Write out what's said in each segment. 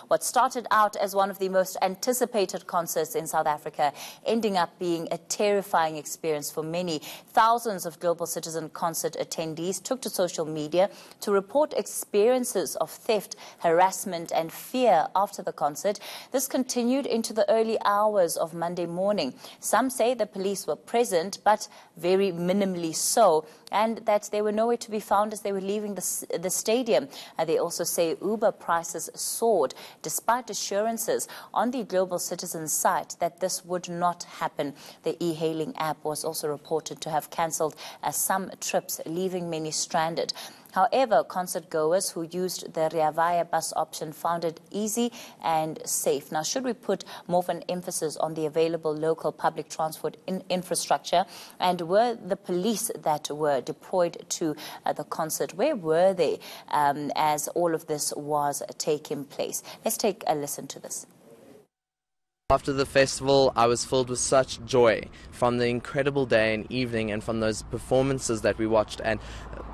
What started out as one of the most anticipated concerts in South Africa, ending up being a terrifying experience for many. Thousands of Global Citizen concert attendees took to social media to report experiences of theft, harassment and fear after the concert. This continued into the early hours of Monday morning. Some say the police were present, but very minimally so, and that they were nowhere to be found as they were leaving the stadium. They also say Uber prices soared, despite assurances on the Global Citizen site that this would not happen. The e-hailing app was also reported to have cancelled some trips, leaving many stranded. However, concert goers who used the Rea Vaya bus option found it easy and safe. Now, should we put more of an emphasis on the available local public transport infrastructure? And were the police that were deployed to the concert, where were they as all of this was taking place? Let's take a listen to this. After the festival, I was filled with such joy from the incredible day and evening and from those performances that we watched and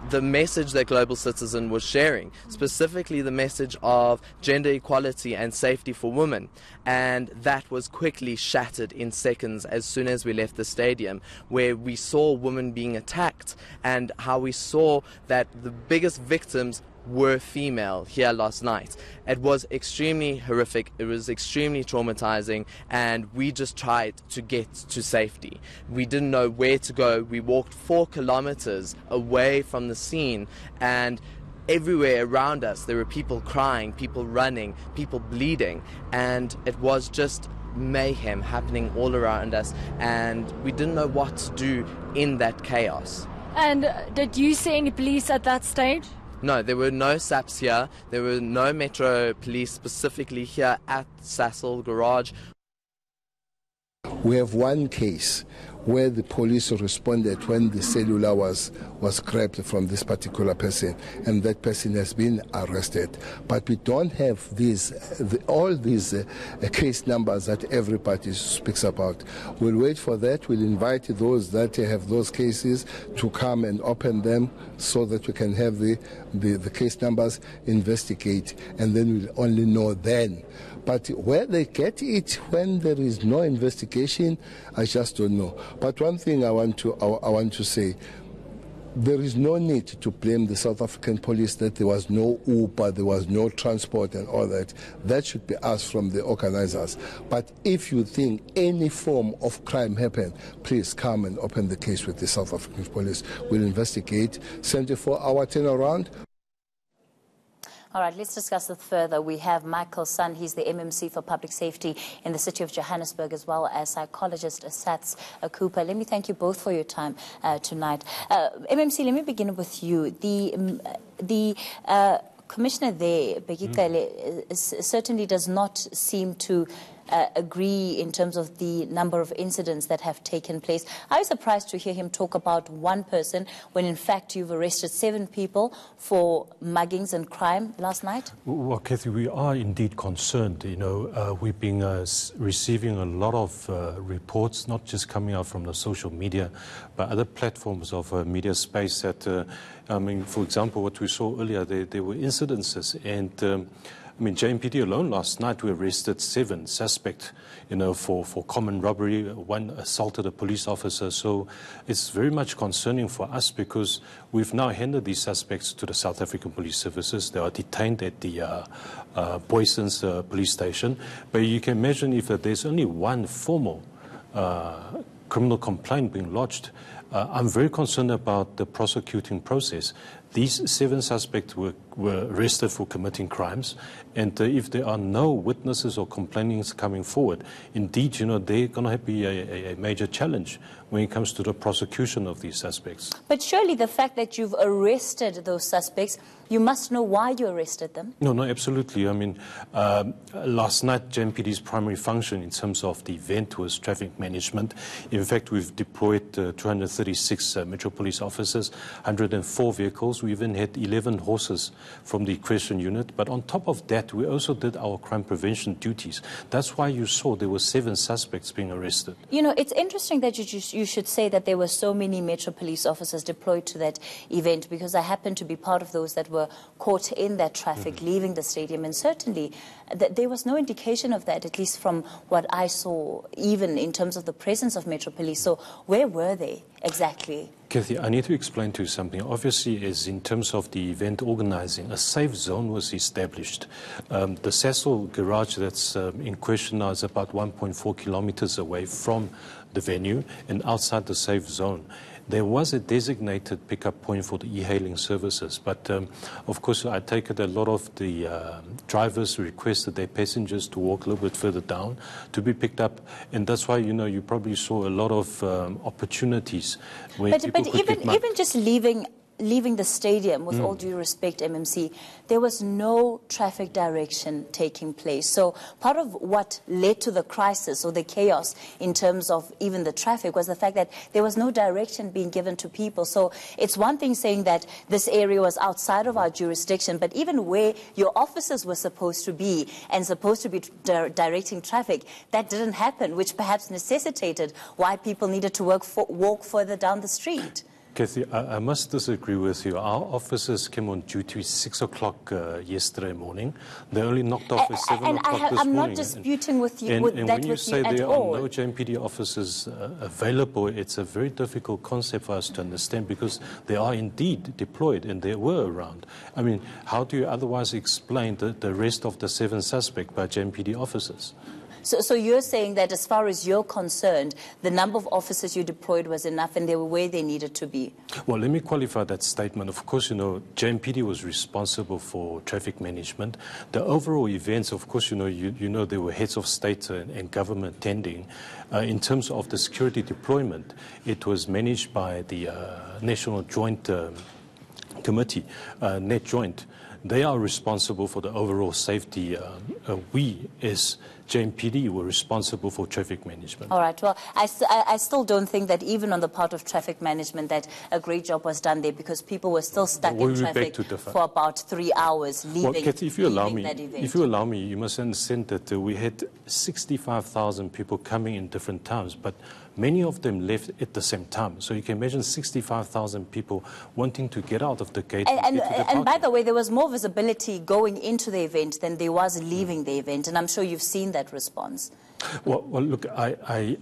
the message that Global Citizen was sharing, specifically the message of gender equality and safety for women. And that was quickly shattered in seconds as soon as we left the stadium, where we saw women being attacked and how we saw that the biggest victims were female here last night. It was extremely horrific, it was extremely traumatizing, and we just tried to get to safety. We didn't know where to go. We walked 4 kilometers away from the scene, and everywhere around us there were people crying, people running, people bleeding, and it was just mayhem happening all around us, and we didn't know what to do in that chaos. And did you see any police at that stage? No, there were no SAPs here. There were no Metro police specifically here at Sasol Garage. We have one case where the police responded when the cellular was grabbed from this particular person, and that person has been arrested. But we don't have all these case numbers that everybody speaks about. We'll wait for that. We'll invite those that have those cases to come and open them so that we can have the case numbers, investigate, and then we'll only know then. But where they get it when there is no investigation, I just don't know. But one thing I want to say, there is no need to blame the South African police that there was no Uber, there was no transport and all that. That should be asked from the organizers. But if you think any form of crime happened, please come and open the case with the South African police. We'll investigate. 74-hour turnaround. All right, let's discuss this further. We have Michael Sun. He's the MMC for Public Safety in the city of Johannesburg, as well as psychologist Sats Cooper. Let me thank you both for your time tonight. MMC, let me begin with you. The Commissioner there, Bekele, certainly does not seem to agree in terms of the number of incidents that have taken place. I was surprised to hear him talk about one person when in fact you've arrested 7 people for muggings and crime last night. Well, Kathy, we are indeed concerned. You know, we've been receiving a lot of reports, not just coming out from the social media, but other platforms of media space that, I mean, for example, what we saw earlier, there were incidences, and I mean, JMPD alone last night, we arrested 7 suspects, you know, for common robbery. 1 assaulted a police officer. So it's very much concerning for us because we've now handed these suspects to the South African Police Services. They are detained at the Boyson's police station. But you can imagine if there's only one formal criminal complaint being lodged, I'm very concerned about the prosecuting process. These 7 suspects were arrested for committing crimes, and if there are no witnesses or complainants coming forward, indeed, you know, they're going to be a major challenge when it comes to the prosecution of these suspects. But surely the fact that you've arrested those suspects, you must know why you arrested them. No, absolutely. I mean, last night, JMPD's primary function in terms of the event was traffic management. In fact, we've deployed 236 Metro Police officers, 104 vehicles. We even had 11 horses from the equestrian unit. But on top of that, we also did our crime prevention duties. That's why you saw there were 7 suspects being arrested. You know, it's interesting that you should say that there were so many Metro Police officers deployed to that event, because I happen to be part of those that were caught in that traffic leaving the stadium, and certainly there was no indication of that, at least from what I saw, even in terms of the presence of Metro Police. So where were they exactly? Kathy, I need to explain to you something. Obviously, is in terms of the event organizing, a safe zone was established. The Cecil garage that's in question now is about 1.4 kilometers away from the venue and outside the safe zone. There was a designated pickup point for the e-hailing services, but of course I take it a lot of the drivers requested their passengers to walk a little bit further down to be picked up, and that's why, you know, you probably saw a lot of opportunities where But even just leaving the stadium, with all due respect, MMC, there was no traffic direction taking place. So part of what led to the crisis or the chaos in terms of even the traffic was the fact that there was no direction being given to people. So it's one thing saying that this area was outside of our jurisdiction, but even where your officers were supposed to be and supposed to be directing traffic, that didn't happen, which perhaps necessitated why people needed to walk further down the street. Kathy, I must disagree with you. Our officers came on duty 6 o'clock yesterday morning. They only knocked off at 7 o'clock this morning. I'm not disputing with you and with when that you with say you at there all. are no JMPD officers available, it's a very difficult concept for us to understand, because they are indeed deployed and they were around. I mean, how do you otherwise explain the rest of the 7 suspects by JMPD officers? So you're saying that as far as you're concerned, the number of officers you deployed was enough and they were where they needed to be? Well, let me qualify that statement. Of course, you know, JMPD was responsible for traffic management. The overall events, of course, you know, there were heads of state and government attending. In terms of the security deployment, it was managed by the National Joint Committee, Net Joint. They are responsible for the overall safety. We, as JMPD, were responsible for traffic management. All right. Well, I still don't think that even on the part of traffic management that a great job was done there, because people were still stuck in traffic for about 3 hours leaving, well, Kathy, if you allow me, that event. If you allow me, you must understand that we had 65,000 people coming in different times, but many of them left at the same time. So you can imagine 65,000 people wanting to get out of the gate. And by the way, there was more visibility going into the event than there was leaving the event, and I'm sure you've seen that response. Well, look, I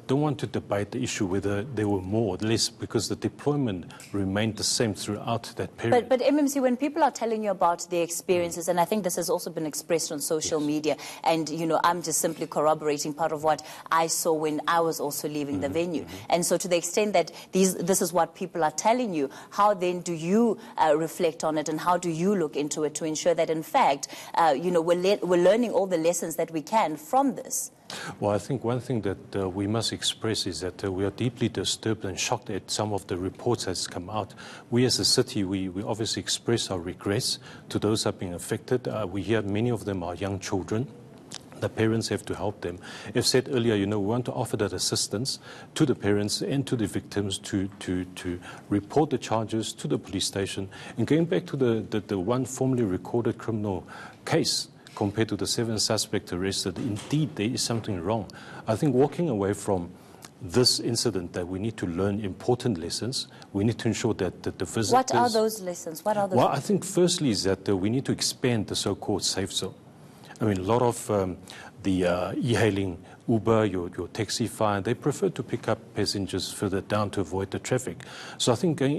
don't want to debate the issue whether there were more or less, because the deployment remained the same throughout that period. But MMC, when people are telling you about their experiences, and I think this has also been expressed on social media, and, you know, I'm just simply corroborating part of what I saw when I was also leaving the venue. And so to the extent that this is what people are telling you, how then do you reflect on it, and how do you look into it to ensure that, in fact, you know, we're learning all the lessons that we can from this? Well, I think one thing that we must express is that we are deeply disturbed and shocked at some of the reports that's come out. We as a city, we obviously express our regrets to those that have been affected. We hear many of them are young children. The parents have to help them. As said earlier, you know, we want to offer that assistance to the parents and to the victims to report the charges to the police station. And going back to the one formally recorded criminal case, compared to the 7 suspects arrested, indeed there is something wrong. I think walking away from this incident, that we need to learn important lessons. We need to ensure that the visitors... What are those lessons? What are those? Well, I think firstly is that we need to expand the so-called safe zone. I mean, a lot of the e-hailing, Uber, your Taxify, they prefer to pick up passengers further down to avoid the traffic. So I think going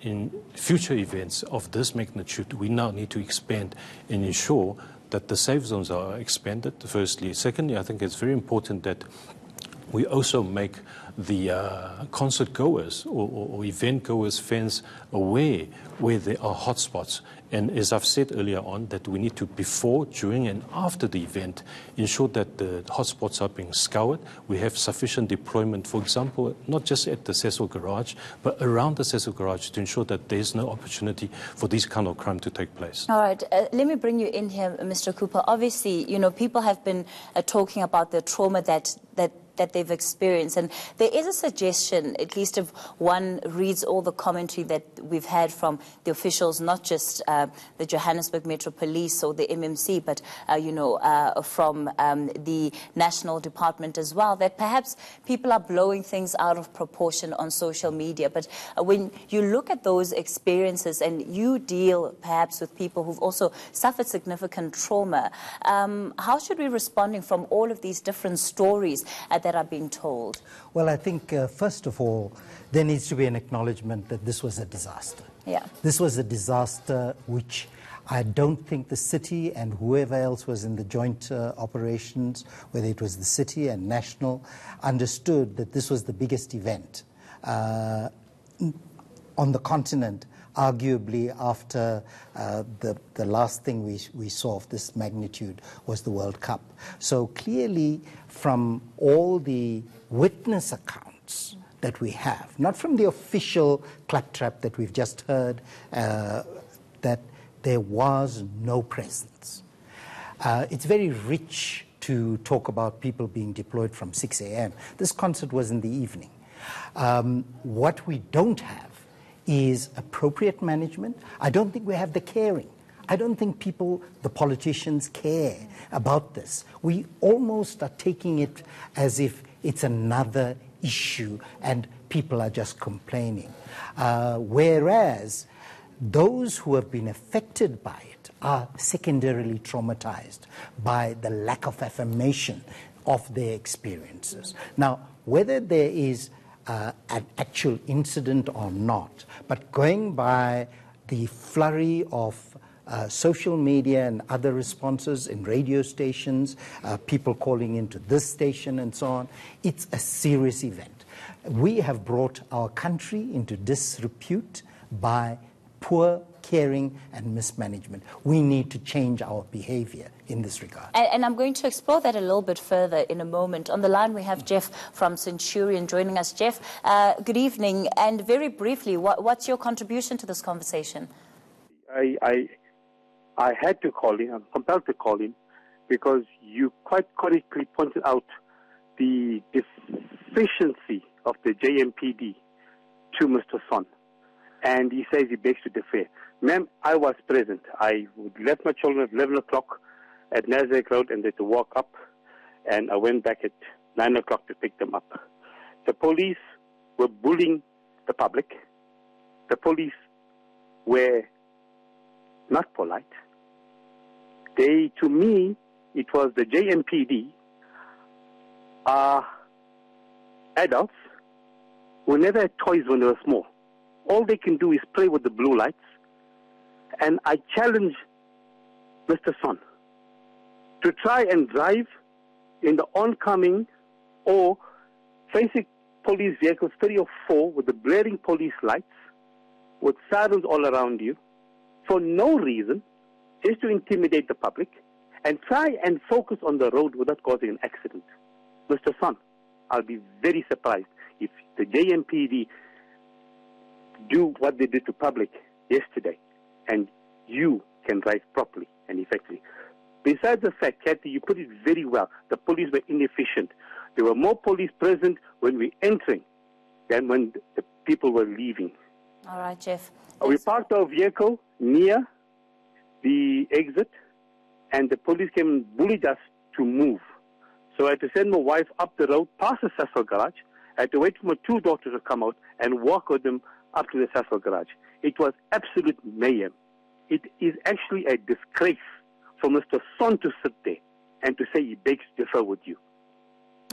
in future events of this magnitude, we now need to expand and ensure that the safe zones are expanded, firstly. Secondly, I think it's very important that we also make the concert goers or event goers, fans aware where there are hotspots. And as I've said earlier on, that we need to, before, during and after the event, ensure that the hotspots are being scoured. We have sufficient deployment, for example, not just at the Cecil garage, but around the Cecil garage, to ensure that there's no opportunity for this kind of crime to take place. All right. Let me bring you in here, Mr. Cooper. Obviously, you know, people have been talking about the trauma that that they've experienced. And there is a suggestion, at least if one reads all the commentary that we've had from the officials, not just the Johannesburg Metro Police or the MMC, but from the National Department as well, that perhaps people are blowing things out of proportion on social media. But when you look at those experiences and you deal perhaps with people who've also suffered significant trauma, how should we be responding from all of these different stories that are being told? Well, I think, first of all, there needs to be an acknowledgement that this was a disaster. Yeah. This was a disaster which I don't think the city and whoever else was in the joint operations, whether it was the city and national, understood that this was the biggest event on the continent, arguably after the last thing we saw of this magnitude was the World Cup. So clearly from all the witness accounts that we have, not from the official claptrap that we've just heard, that there was no presence. It's very rich to talk about people being deployed from 6 a.m. This concert was in the evening. What we don't have is appropriate management. I don't think we have the caring. I don't think the politicians care about this. We almost are taking it as if it's another issue and people are just complaining. Whereas those who have been affected by it are secondarily traumatized by the lack of affirmation of their experiences. Now, whether there is an actual incident or not, but going by the flurry of social media and other responses in radio stations, people calling into this station and so on, it's a serious event. We have brought our country into disrepute by poor caring and mismanagement. We need to change our behavior in this regard. And I'm going to explore that a little bit further in a moment. On the line we have Jeff from Centurion joining us. Jeff, good evening. And very briefly, what's your contribution to this conversation? I had to call in, I'm compelled to call in, because you quite correctly pointed out the deficiency of the JMPD to Mr. Son. And he says he begs to defer. Ma'am, I was present. I left my children at 11 o'clock at Nasdaq Road and they had to walk up. And I went back at 9 o'clock to pick them up. The police were bullying the public. The police were not polite. To me, it was the JMPD, adults who never had toys when they were small. All they can do is play with the blue lights. And I challenge Mr. Son to try and drive in the oncoming or facing police vehicles, 3 or 4, with the blaring police lights, with sirens all around you, for no reason, just to intimidate the public, and try and focus on the road without causing an accident. Mr. Son, I'll be very surprised if the JMPD do what they did to public yesterday, and you can drive properly and effectively. Besides the fact, Kathy, you put it very well, the police were inefficient. There were more police present when we were entering than when the people were leaving. All right, Jeff. We parked our vehicle near the exit, and the police came and bullied us to move. So I had to send my wife up the road, past the Cecil garage. I had to wait for my 2 daughters to come out and walk with them up to the Cecil garage. It was absolute mayhem. It is actually a disgrace for Mr. Son to sit there and to say he begs to differ with you.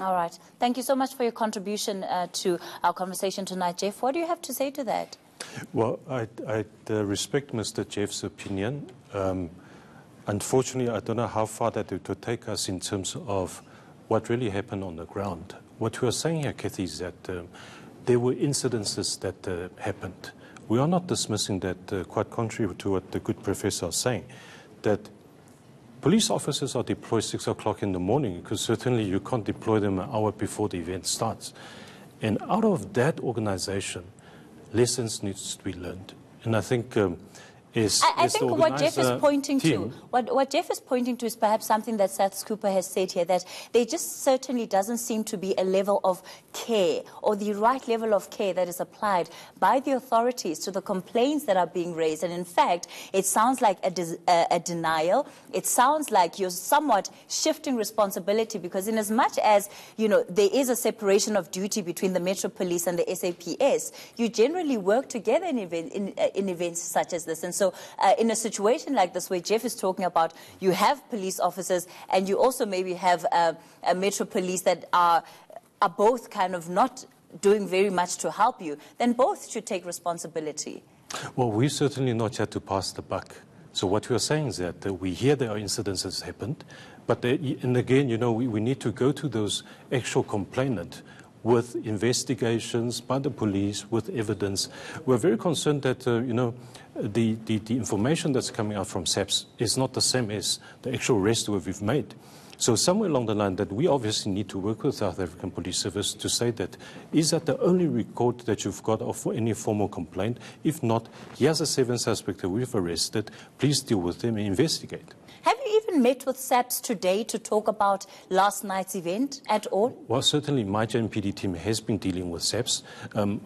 All right. Thank you so much for your contribution to our conversation tonight, Jeff. What do you have to say to that? Well, I respect Mr. Jeff's opinion. Unfortunately, I don't know how far that it would take us in terms of what really happened on the ground. What we are saying here, Kathy, is that there were incidences that happened. We are not dismissing that, quite contrary to what the good professor is saying, that police officers are deployed 6 o'clock in the morning, because certainly you can't deploy them an hour before the event starts. And out of that organization, lessons needs to be learned. And I think I is the think what Jeff is organizer pointing team. to, what Jeff is pointing to is perhaps something that Seth Cooper has said here, that there just certainly doesn't seem to be a level of care or the right level of care that is applied by the authorities to the complaints that are being raised. And in fact, it sounds like a denial. It sounds like you're somewhat shifting responsibility, because in as much as, you know, there is a separation of duty between the Metro Police and the SAPS, you generally work together in events such as this. And so in a situation like this where Jeff is talking about, you have police officers and you also maybe have a Metro Police that are both kind of not doing very much to help you, then both should take responsibility. Well, we certainly not yet to pass the buck. So what we are saying is that we hear there are incidents that's happened, but and again, you know, we need to go to those actual complainant with investigations by the police, with evidence. We're very concerned that, you know, the information that's coming out from SAPS is not the same as the actual arrest we've made. So somewhere along the line that we obviously need to work with South African Police Service to say that, is that the only record that you've got of any formal complaint? If not, here's a 7th suspect that we've arrested. Please deal with them and investigate. Have you even met with SAPS today to talk about last night's event at all? Well, certainly my JMPD team has been dealing with SAPS.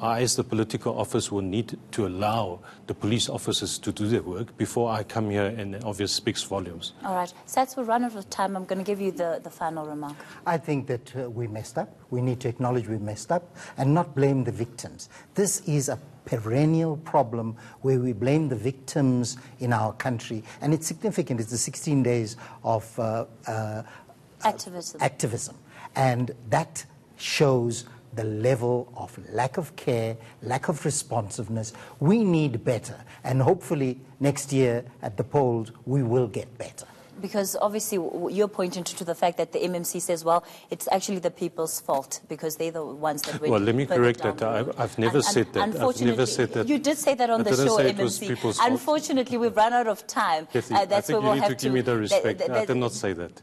I, as the political office, will need to allow the police officers to do their work before I come here and obviously speaks volumes. All right. SAPS, we're running out of time. I'm going to give you the final remark. I think that we messed up. We need to acknowledge we messed up and not blame the victims. This is a perennial problem where we blame the victims in our country, and it's significant. It's the 16 days of activism, and that shows the level of lack of care, lack of responsiveness. We need better, and hopefully next year at the polls we will get better. Because obviously you're pointing to the fact that the MMC says, well, it's actually the people's fault because they're the ones that went. Well, let me correct that. I've never said that. Unfortunately, I've never said that. You did say that on the show, MMC. Unfortunately, we've run out of time. Kathy, I think you need to give me the respect. I did not say that.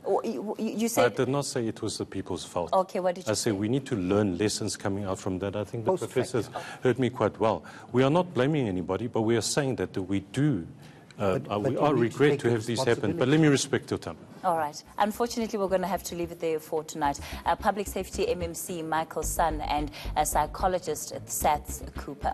You said... I did not say it was the people's fault. Okay, what did you say? I said we need to learn lessons coming out from that. I think the professors heard me quite well. We are not blaming anybody, but we are saying that we do. We are regret to have this happen, but let me respect your time. All right. Unfortunately, we're going to have to leave it there for tonight. Public Safety MMC Michael Sun and a psychologist Seth Cooper.